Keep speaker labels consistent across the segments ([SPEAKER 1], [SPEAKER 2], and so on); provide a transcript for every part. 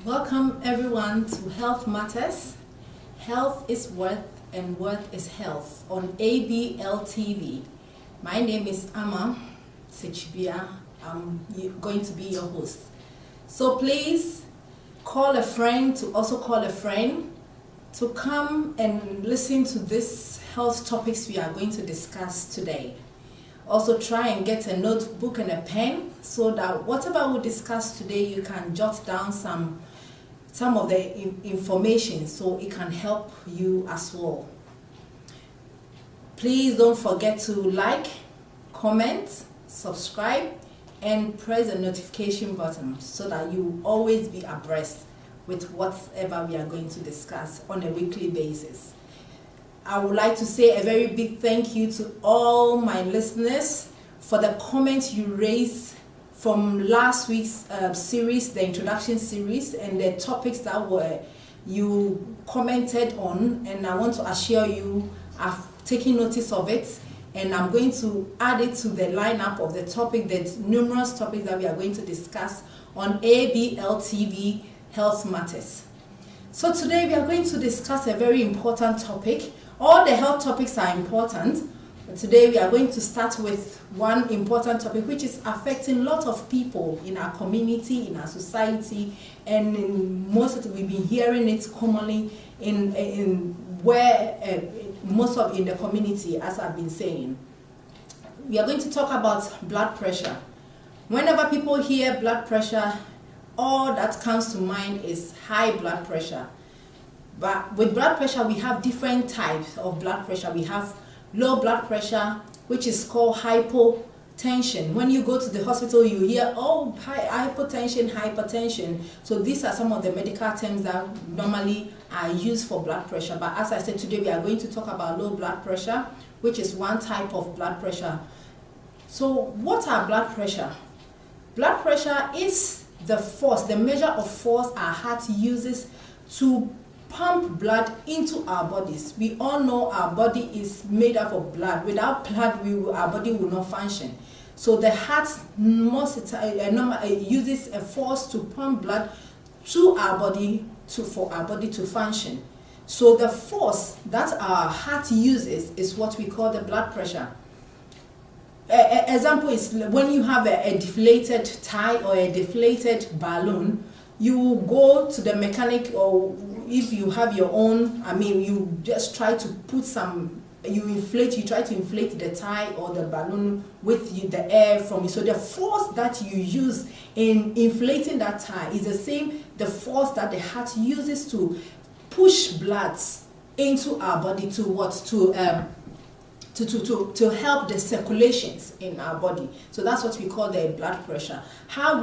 [SPEAKER 1] Welcome everyone to Health Matters. Health is worth and worth is health on ABL TV. My name is Sakyibea. I'm going to be your host. So please call a friend to also call a friend to come and listen to these health topics we are going to discuss today. Also try and get a notebook and a pen so that whatever we discuss today, you can jot down some of the information so it can help you as well. Please don't forget to like, comment, subscribe, and press the notification button so that you will always be abreast with whatever we are going to discuss on a weekly basis. I would like to say a very big thank you to all my listeners for the comments you raised from last week's series, the introduction series, and the topics that you commented on. And I want to assure you I've taken notice of it, and I'm going to add it to the lineup of the topic, the numerous topics that we are going to discuss on ABL TV Health Matters. So today we are going to discuss a very important topic. All the health topics are important, but today we are going to start with one important topic which is affecting a lot of people in our community, in our society, and in most of it, we've been hearing it commonly in the community, as I've been saying. We are going to talk about blood pressure. Whenever people hear blood pressure, all that comes to mind is high blood pressure. But with blood pressure, we have different types of blood pressure. We have low blood pressure, which is called hypotension. When you go to the hospital, you hear, oh, hypotension, hypertension. So these are some of the medical terms that normally are used for blood pressure. But as I said, today we are going to talk about low blood pressure, which is one type of blood pressure. So what are blood pressure? Blood pressure is the force, the measure of force our heart uses to pump blood into our bodies. We all know our body is made up of blood. Without blood, our body will not function. So the heart uses a force to pump blood to our body for our body to function. So the force that our heart uses is what we call the blood pressure. Example is when you have a deflated tire or a deflated balloon, you go to the mechanic, or if you have your own, you just try to put you try to inflate the tire or the balloon with the air from it. So the force that you use in inflating that tire is the same, the force that the heart uses to push blood into our body to help the circulations in our body. So that's what we call the blood pressure. How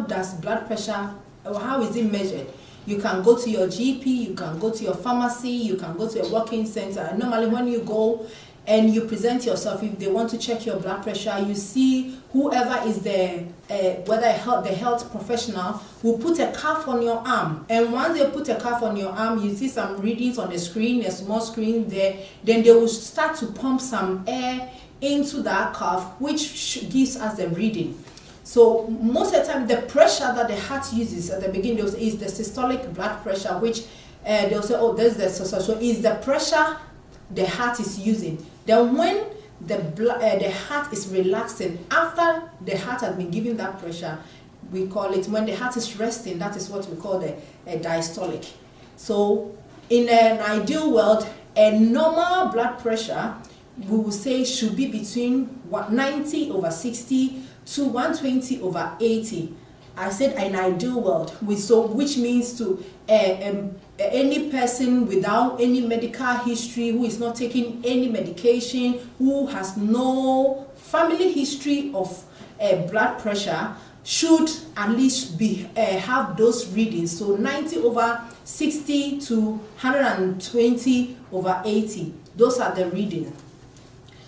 [SPEAKER 1] does blood pressure, or how is it measured? You can go to your GP, you can go to your pharmacy, you can go to a walk-in center. And normally when you go and you present yourself, if they want to check your blood pressure, you see whoever is the health professional will put a cuff on your arm. And once they put a cuff on your arm, you see some readings on the screen, a small screen there. Then they will start to pump some air into that cuff, which gives us the reading. So most of the time, the pressure that the heart uses at the beginning is the systolic blood pressure, which they'll say, oh, there's the systolic. So is the pressure the heart is using. Then when the heart is relaxing, after the heart has been given that pressure, we call it, when the heart is resting, that is what we call the diastolic. So in an ideal world, a normal blood pressure, we will say, should be between 90/60 to 120/80. I said an ideal world, which means to any person without any medical history, who is not taking any medication, who has no family history of blood pressure, should at least have those readings. So 90/60 to 120/80. Those are the readings.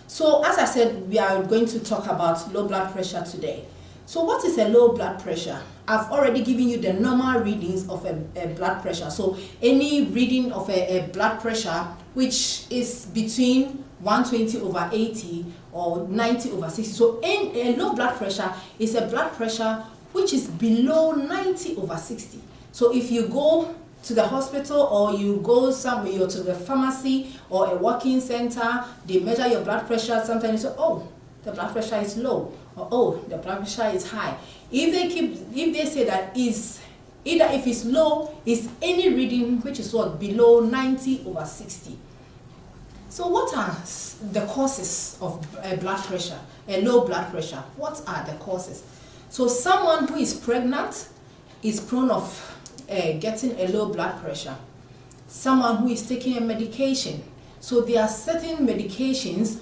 [SPEAKER 1] So as I said, we are going to talk about low blood pressure today. So what is a low blood pressure? I've already given you the normal readings of a blood pressure. So any reading of a blood pressure which is between 120/80 or 90/60. So a low blood pressure is a blood pressure which is below 90/60. So if you go to the hospital or you go somewhere, to the pharmacy or a walking center, they measure your blood pressure. Sometimes you say, oh, the blood pressure is low, or oh, the blood pressure is high. If they say that is either if it's low, is any reading which is what, below 90/60. So what are the causes of blood pressure, a low blood pressure? What are the causes? So someone who is pregnant is prone of getting a low blood pressure. Someone who is taking a medication. So there are certain medications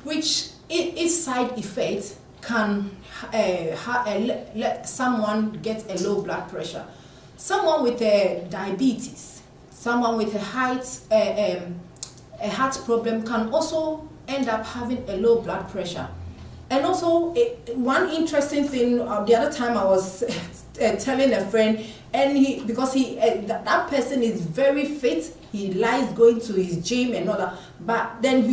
[SPEAKER 1] which its side effect can let someone get a low blood pressure. Someone with diabetes, someone with a heart problem can also end up having a low blood pressure. And also, one interesting thing, the other time I was telling a friend, and because that person is very fit, he likes going to his gym and all that, but then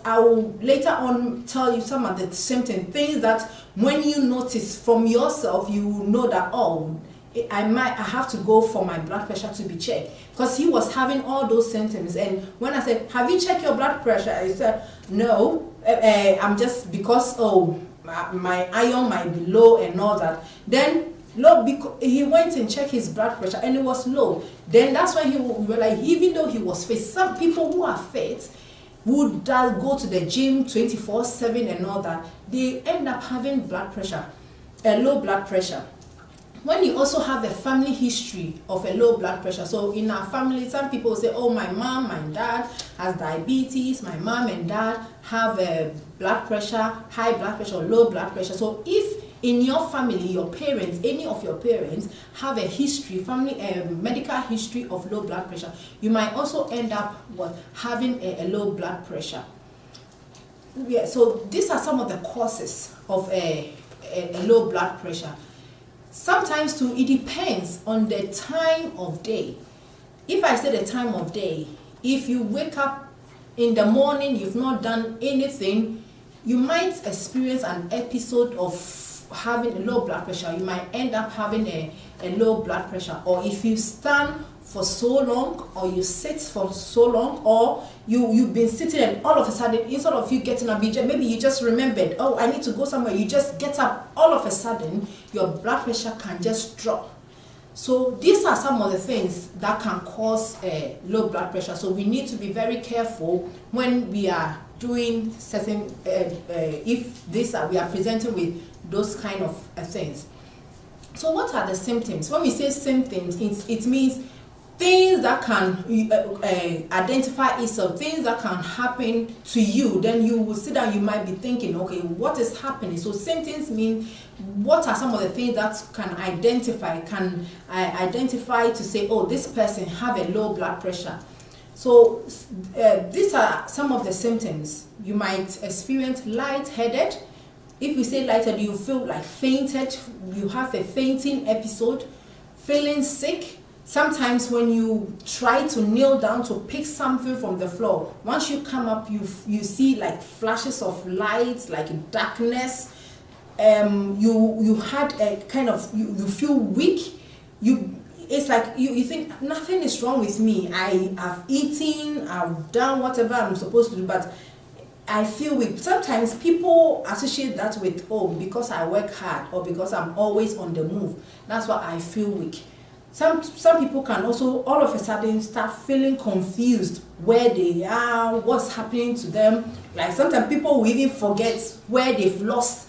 [SPEAKER 1] I will later on tell you some of the symptoms, things that when you notice from yourself, you will know that, oh, I have to go for my blood pressure to be checked, because he was having all those symptoms. And when I said, have you checked your blood pressure? He said, no, I'm just, because my iron might be low and all that. Then he went and checked his blood pressure and it was low. Then that's when he realized, even though he was fit, some people who are fit would go to the gym 24/7 and all that, they end up having blood pressure, a low blood pressure. When you also have a family history of a low blood pressure, so in our family, some people say, oh, my mom, my dad has diabetes, my mom and dad have a blood pressure, high blood pressure, low blood pressure. So if in your family, your parents, any of your parents have a history, medical history of low blood pressure, you might also end up having a low blood pressure. Yeah, so these are some of the causes of a low blood pressure. Sometimes too, it depends on the time of day. If I say the time of day, if you wake up in the morning, you've not done anything, you might experience an episode of having a low blood pressure. You might end up having a low blood pressure. Or if you stand for so long, or you sit for so long, or you've been sitting and all of a sudden, instead of you getting up, maybe you just remembered, oh, I need to go somewhere, you just get up, all of a sudden your blood pressure can just drop. So these are some of the things that can cause a low blood pressure. So we need to be very careful when we are doing certain, we are presenting with those kind of things. So what are the symptoms? When we say symptoms, it means things that can identify itself, things that can happen to you. Then you will sit down, you might be thinking, okay, what is happening? So symptoms mean what are some of the things that can identify to say, oh, this person have a low blood pressure. So these are some of the symptoms. You might experience lightheaded. If we say lightheaded, you feel like fainted, you have a fainting episode, feeling sick. Sometimes when you try to kneel down to pick something from the floor, once you come up, you see like flashes of lights, like darkness. You had a kind of, you feel weak. It's like you think nothing is wrong with me. I have eaten, I've done whatever I'm supposed to do, but I feel weak. Sometimes people associate that with, oh, because I work hard or because I'm always on the move, that's why I feel weak. Some people can also all of a sudden start feeling confused where they are, what's happening to them. Like sometimes people will even forget where they've left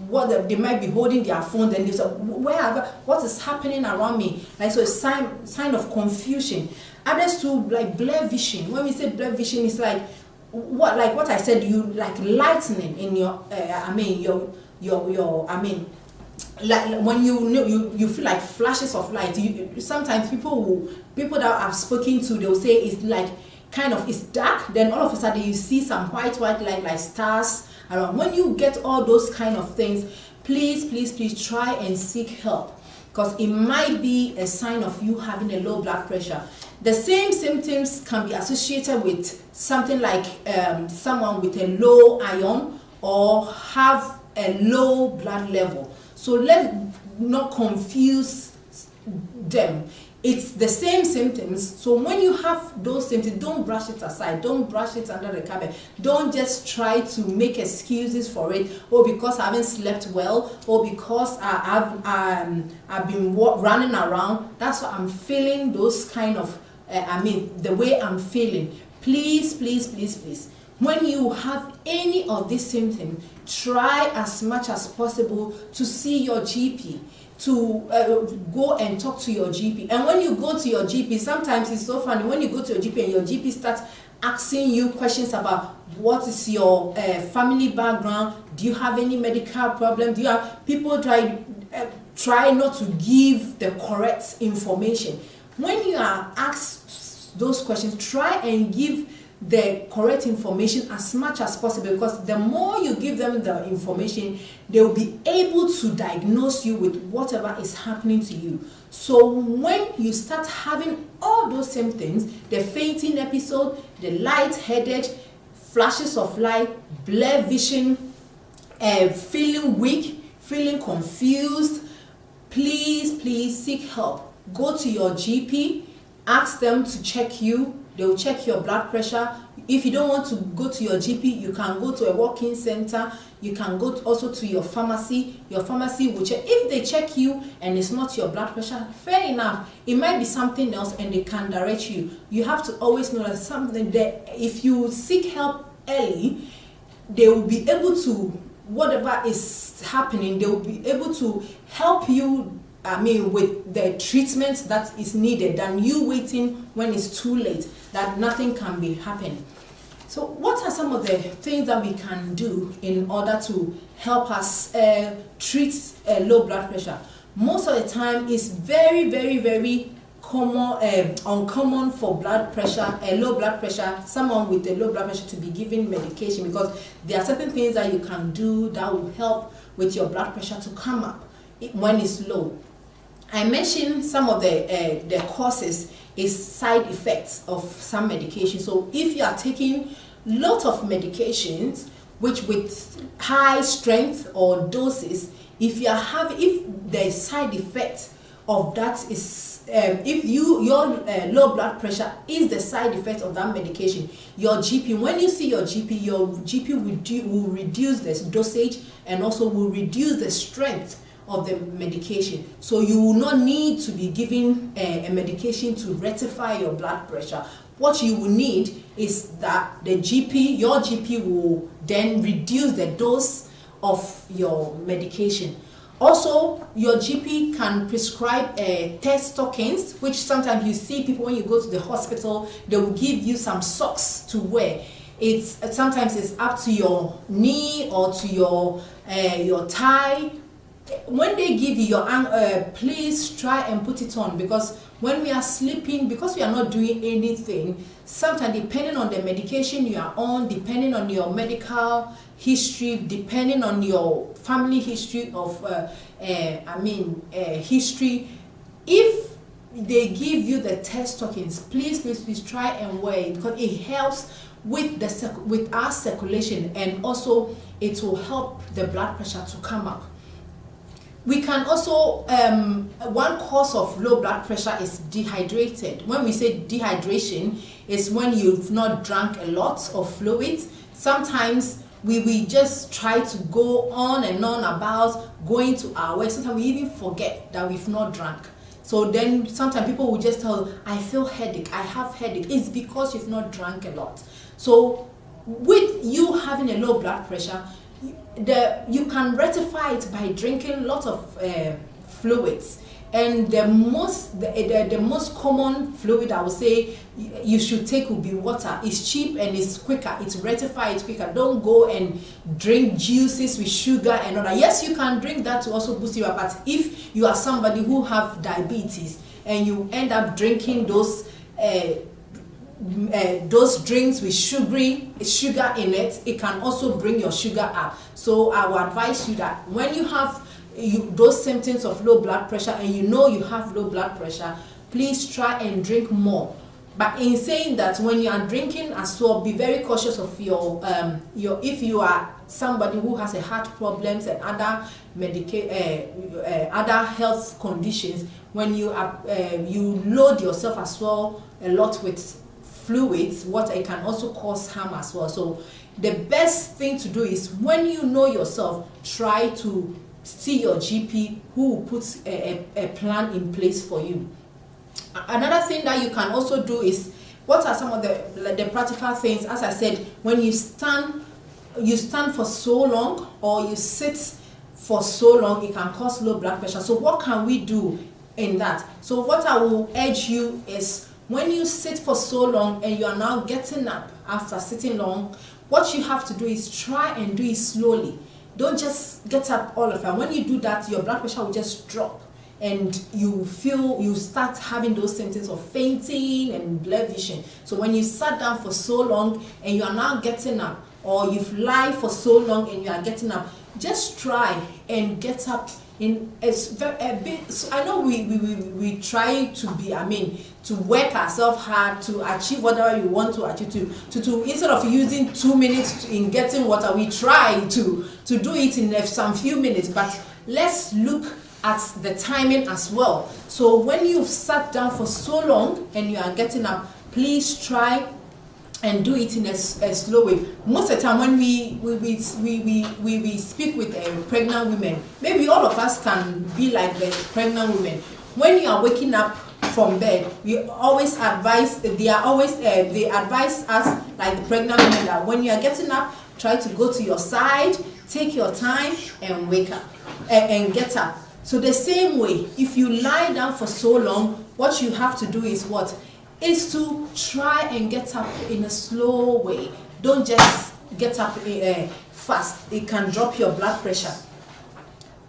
[SPEAKER 1] what they might be holding their phone, then they say, what is happening around me? Like, so it's sign of confusion. Others too, like blurred vision. When we say blurred vision, it's like what I said, you like lightning in your like when you feel like flashes of light. Sometimes people that I've spoken to, they'll say it's like kind of, it's dark, then all of a sudden you see some white light like stars around. When you get all those kind of things, please try and seek help, because it might be a sign of you having a low blood pressure. The same symptoms can be associated with something like someone with a low iron or have a low blood level. So let's not confuse them. It's the same symptoms. So when you have those symptoms, don't brush it aside. Don't brush it under the carpet. Don't just try to make excuses for it. Or because I haven't slept well, or because I've been running around. That's why I'm feeling those kind of, the way I'm feeling. Please, please, please, please. When you have any of these symptoms, try as much as possible to see your GP, to go and talk to your GP. And when you go to your GP, sometimes it's so funny, when you go to your GP and your GP starts asking you questions about what is your family background, do you have any medical problem, do you have, people try not to give the correct information. When you are asked those questions, try and give the correct information as much as possible, because the more you give them the information, they will be able to diagnose you with whatever is happening to you. So when you start having all those symptoms, the fainting episode, the light-headed, flashes of light, blurred vision, feeling weak, feeling confused, please seek help. Go to your GP, ask them to check you. They will check your blood pressure. If you don't want to go to your GP, you can go to a walk-in center. You can go also to your pharmacy. Your pharmacy will check. If they check you and it's not your blood pressure, fair enough. It might be something else and they can direct you. You have to always know that something that if you seek help early, they will be able to, whatever is happening, they will be able to help you with the treatment that is needed, than you waiting when it's too late, that nothing can be happening. So what are some of the things that we can do in order to help us treat low blood pressure? Most of the time it's very, very, very uncommon for low blood pressure, someone with a low blood pressure to be given medication, because there are certain things that you can do that will help with your blood pressure to come up when it's low. I mentioned some of the causes is side effects of some medication. So if you are taking lot of medications, which with high strength or doses, if the side effect of that is, if your low blood pressure is the side effect of that medication, your GP, when you see your GP will reduce the dosage and also will reduce the strength of the medication. So you will not need to be given a medication to rectify your blood pressure. What you will need is that your GP will then reduce the dose of your medication. Also, your GP can prescribe test stockings, which sometimes you see people when you go to the hospital, they will give you some socks to wear. Sometimes it's up to your knee or to your thigh. When they give you your please try and put it on, because when we are sleeping, because we are not doing anything, sometimes depending on the medication you are on, depending on your medical history, depending on your family history of history, if they give you the test stockings, please try and wear it, because it helps with our circulation, and also it will help the blood pressure to come up. We can also, one cause of low blood pressure is dehydrated. When we say dehydration, it's when you've not drank a lot of fluid. Sometimes we just try to go on and on about going to our work. Sometimes we even forget that we've not drank. So then sometimes people will just tell, I feel headache, I have headache. It's because you've not drank a lot. So with you having a low blood pressure, you can rectify it by drinking a lot of fluids, and the most common fluid I would say you should take will be water. It's cheap and it's quicker. It rectifies it quicker. Don't go and drink juices with sugar and all that. Yes, you can drink that to also boost you up, but if you are somebody who have diabetes and you end up drinking those drinks with sugar in it, it can also bring your sugar up. So I will advise you that when you have those symptoms of low blood pressure and you know you have low blood pressure, please try and drink more. But in saying that, when you are drinking as well, be very cautious of your if you are somebody who has a heart problems and other other health conditions, when you you load yourself as well a lot with fluids, what it can also cause harm as well. So the best thing to do is, when you know yourself, try to see your GP, who puts a plan in place for you. Another thing that you can also do is, what are some of the practical things? As I said, when you stand for so long, or you sit for so long, it can cause low blood pressure. So what can we do in that? So what I will urge you is, when you sit for so long and you are now getting up after sitting long, what you have to do is try and do it slowly. Don't just get up all of that. When you do that, your blood pressure will just drop, and you start having those symptoms of fainting and blurred vision. So when you sat down for so long and you are now getting up, or you've lied for so long and you are getting up, just try and get up in a bit. So I know we try to work ourselves hard to achieve whatever you want to achieve, to instead of using 2 minutes in getting water, we try to do it in some few minutes. But let's look at the timing as well. So when you've sat down for so long and you are getting up, please try and do it in a slow way. Most of the time when we speak with pregnant women, maybe all of us can be like the pregnant women. When you are waking up from bed, we always advise, they advise us, like the pregnant women, that when you are getting up, try to go to your side, take your time and wake up and get up. So the same way, if you lie down for so long, what you have to do is what? Is to try and get up in a slow way. Don't just get up fast. It can drop your blood pressure.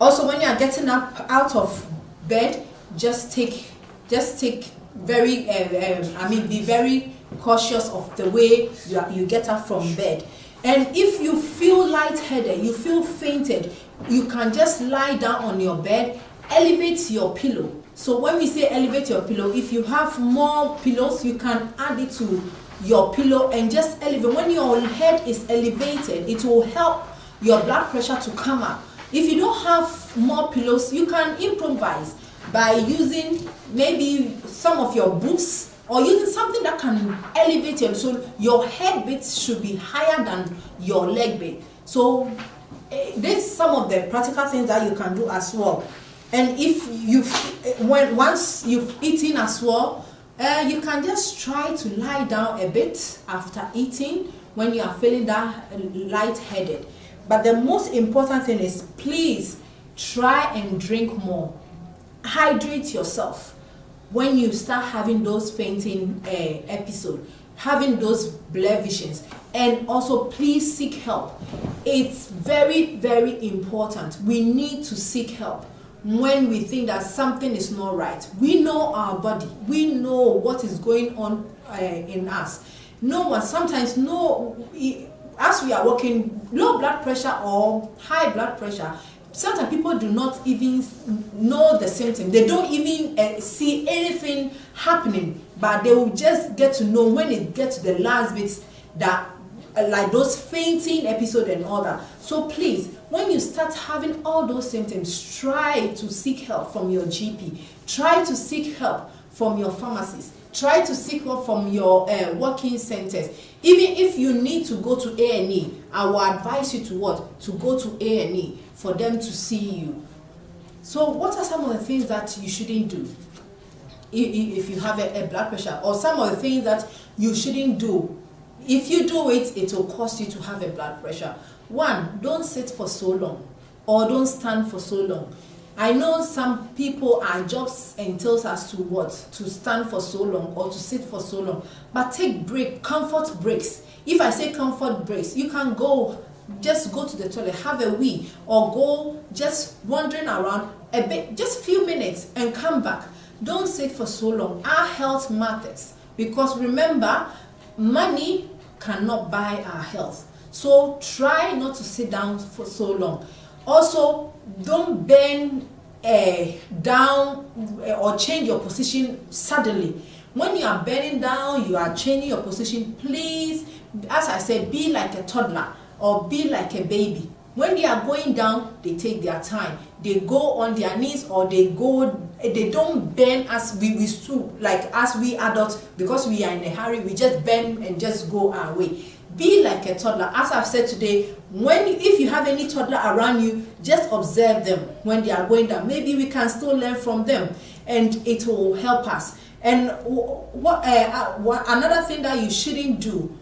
[SPEAKER 1] Also, when you are getting up out of bed, just take very be very cautious of the way you get up from bed. And if you feel lightheaded, you feel fainted, you can just lie down on your bed, elevate your pillow. So when we say elevate your pillow, if you have more pillows, you can add it to your pillow and just elevate. When your head is elevated, it will help your blood pressure to come up. If you don't have more pillows, you can improvise by using maybe some of your books, or using something that can elevate you. So your head bit should be higher than your leg bit. So there's some of the practical things that you can do as well. And if once you've eaten as well, you can just try to lie down a bit after eating when you are feeling that lightheaded. But the most important thing is, please try and drink more. Hydrate yourself when you start having those fainting episodes, having those blurred visions. And also, please seek help. It's very, very important. We need to seek help when we think that something is not right. We know our body. We know what is going on in us. Sometimes as we are walking, low blood pressure or high blood pressure, sometimes people do not even know the symptom. They don't even see anything happening, but they will just get to know when it gets to the last bits, that like those fainting episodes and all that. So please, when you start having all those symptoms, try to seek help from your GP. Try to seek help from your pharmacist. Try to seek help from your working centers. Even if you need to go to A&E, I will advise you to go to A&E for them to see you. So what are some of the things that you shouldn't do if you have a blood pressure, or some of the things that you shouldn't do? If you do it, it will cause you to have a blood pressure. 1, don't sit for so long, or don't stand for so long. I know some people, our jobs entails us to stand for so long or to sit for so long. But take comfort breaks. If I say comfort breaks, you can just go to the toilet, have a wee, or go just wandering around a bit, just a few minutes, and come back. Don't sit for so long. Our health matters, because remember, money cannot buy our health. So try not to sit down for so long. Also, don't bend down or change your position suddenly. When you are bending down, you are changing your position, please, as I said, be like a toddler. or be like a baby. When they are going down, they take their time. They go on their knees, or they don't bend as we stoop, like as we adults, because we are in a hurry, we just bend and just go our way. Be like a toddler. As I've said today, if you have any toddler around you, just observe them when they are going down. Maybe we can still learn from them, and it will help us. And another thing that you shouldn't do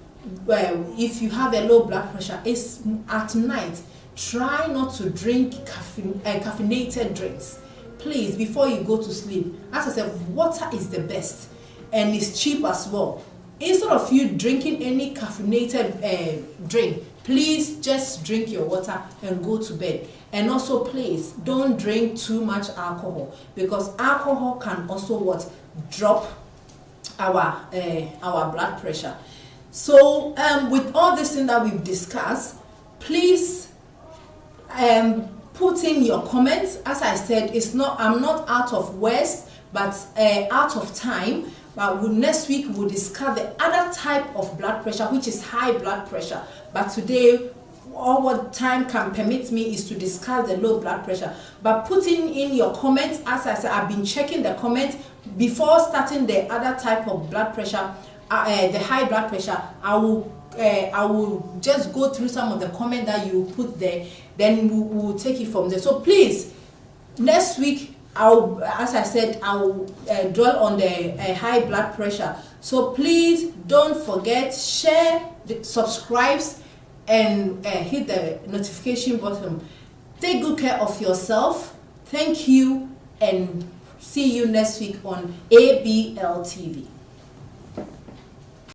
[SPEAKER 1] if you have a low blood pressure is at night, try not to drink caffeinated drinks. Please, before you go to sleep. As I said, water is the best, and it's cheap as well. Instead of you drinking any caffeinated drink, please just drink your water and go to bed. And also, please don't drink too much alcohol, because alcohol can also drop our blood pressure. So with all this thing that we've discussed, please put in your comments. As I said, I'm not out of words, but out of time. But next week we'll discuss the other type of blood pressure, which is high blood pressure. But today, all what time can permit me is to discuss the low blood pressure. But putting in your comments, as I said, I've been checking the comments before starting the other type of blood pressure, the high blood pressure. I will just go through some of the comments that you put there, then we'll take it from there. So please, next week, as I said, I'll dwell on the high blood pressure. So please don't forget, share, subscribe, and hit the notification button. Take good care of yourself. Thank you, and see you next week on ABL TV.